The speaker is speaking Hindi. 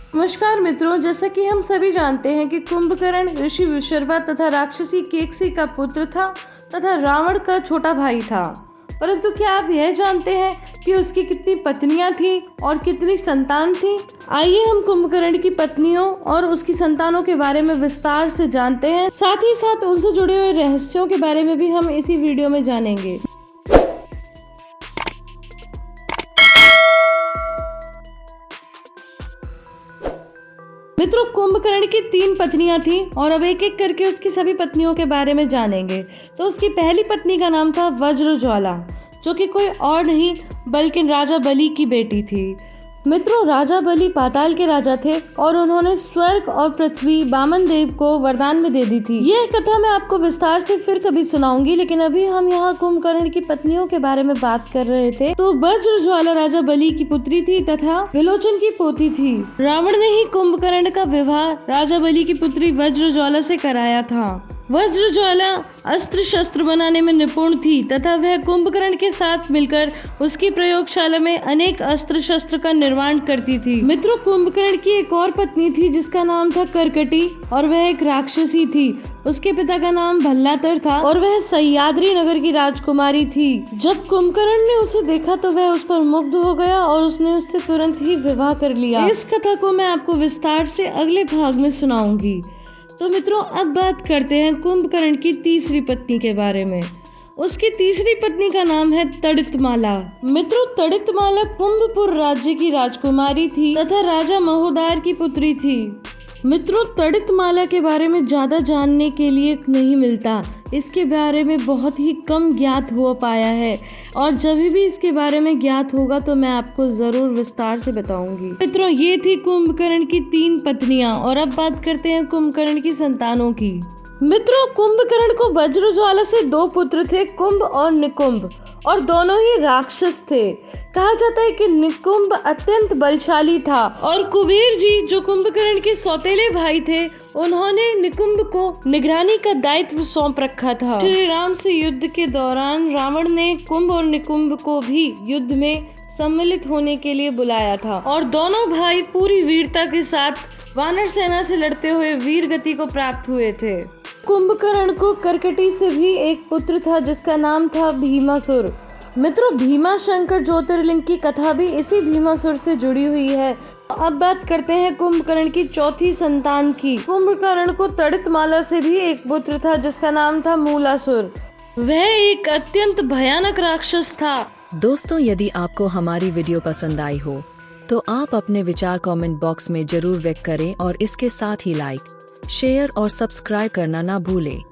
नमस्कार मित्रों, जैसा कि हम सभी जानते हैं कि कुंभकर्ण ऋषि विशर्वा तथा राक्षसी केकसी का पुत्र था तथा रावण का छोटा भाई था। परंतु क्या आप यह जानते हैं कि उसकी कितनी पत्नियां थीं और कितनी संतान थीं? आइए हम कुंभकर्ण की पत्नियों और उसकी संतानों के बारे में विस्तार से जानते हैं। साथ ही साथ उनसे जुड़े हुए रहस्यों के बारे में भी हम इसी वीडियो में जानेंगे। मित्रों, कुंभकर्ण की 3 पत्नियां थीं और अब एक एक करके उसकी सभी पत्नियों के बारे में जानेंगे। तो उसकी पहली पत्नी का नाम था वज्रज्वाला, जो कि कोई और नहीं बल्कि राजा बलि की बेटी थी। मित्रों, राजा बलि पाताल के राजा थे और उन्होंने स्वर्ग और पृथ्वी वामन देव को वरदान में दे दी थी। यह कथा मैं आपको विस्तार से फिर कभी सुनाऊंगी, लेकिन अभी हम यहाँ कुंभकर्ण की पत्नियों के बारे में बात कर रहे थे। तो वज्रज्वाला राजा बलि की पुत्री थी तथा विलोचन की पोती थी। रावण ने ही कुंभकर्ण का विवाह राजा बलि की पुत्री वज्रज्वाला से कराया था। वज्रज्वाला अस्त्र शस्त्र बनाने में निपुण थी तथा वह कुंभकर्ण के साथ मिलकर उसकी प्रयोगशाला में अनेक अस्त्र शस्त्र का निर्माण करती थी। मित्रों, कुंभकर्ण की एक और पत्नी थी जिसका नाम था कर्कटी और वह एक राक्षसी थी। उसके पिता का नाम भल्लातर था और वह सह्याद्री नगर की राजकुमारी थी। जब कुंभकर्ण ने उसे देखा तो वह उस पर मुग्ध हो गया और उसने उससे तुरंत ही विवाह कर लिया। इस कथा को मैं आपको विस्तार से अगले भाग में सुनाऊंगी। तो मित्रों, अब बात करते हैं कुंभकर्ण की तीसरी पत्नी के बारे में। उसकी तीसरी पत्नी का नाम है तड़ितमाला। मित्रों, तड़ितमाला कुंभपुर राज्य की राजकुमारी थी तथा राजा महोदर की पुत्री थी। मित्रों, तड़ितमाला के बारे में ज्यादा जानने के लिए नहीं मिलता। इसके बारे में बहुत ही कम ज्ञात हो पाया है और जब भी इसके बारे में ज्ञात होगा तो मैं आपको जरूर विस्तार से बताऊंगी। मित्रों, ये थी कुंभकर्ण की 3 पत्नियां और अब बात करते हैं कुंभकर्ण की संतानों की। मित्रों, कुंभकर्ण को वज्रज्वाला से 2 पुत्र थे, कुंभ और निकुंभ, और दोनों ही राक्षस थे। कहा जाता है कि निकुंभ अत्यंत बलशाली था और कुबेर जी, जो कुंभकर्ण के सौतेले भाई थे, उन्होंने निकुंभ को निगरानी का दायित्व सौंप रखा था। श्री राम से युद्ध के दौरान रावण ने कुंभ और निकुंभ को भी युद्ध में सम्मिलित होने के लिए बुलाया था और दोनों भाई पूरी वीरता के साथ वानर सेना से लड़ते हुए वीर गति को प्राप्त हुए थे। कुंभकर्ण को कर्कटी से भी एक पुत्र था जिसका नाम था भीमासुर। मित्रों, भीमाशंकर ज्योतिर्लिंग की कथा भी इसी भीमासुर से जुड़ी हुई है। अब बात करते हैं कुंभकर्ण की चौथी संतान की। कुंभकर्ण को तड़ितमाला से भी एक पुत्र था जिसका नाम था मूलासुर। वह एक अत्यंत भयानक राक्षस था। दोस्तों, यदि आपको हमारी वीडियो पसंद आई हो तो आप अपने विचार कमेंट बॉक्स में जरूर व्यक्त करें और इसके साथ ही लाइक, शेयर और सब्सक्राइब करना ना भूलें।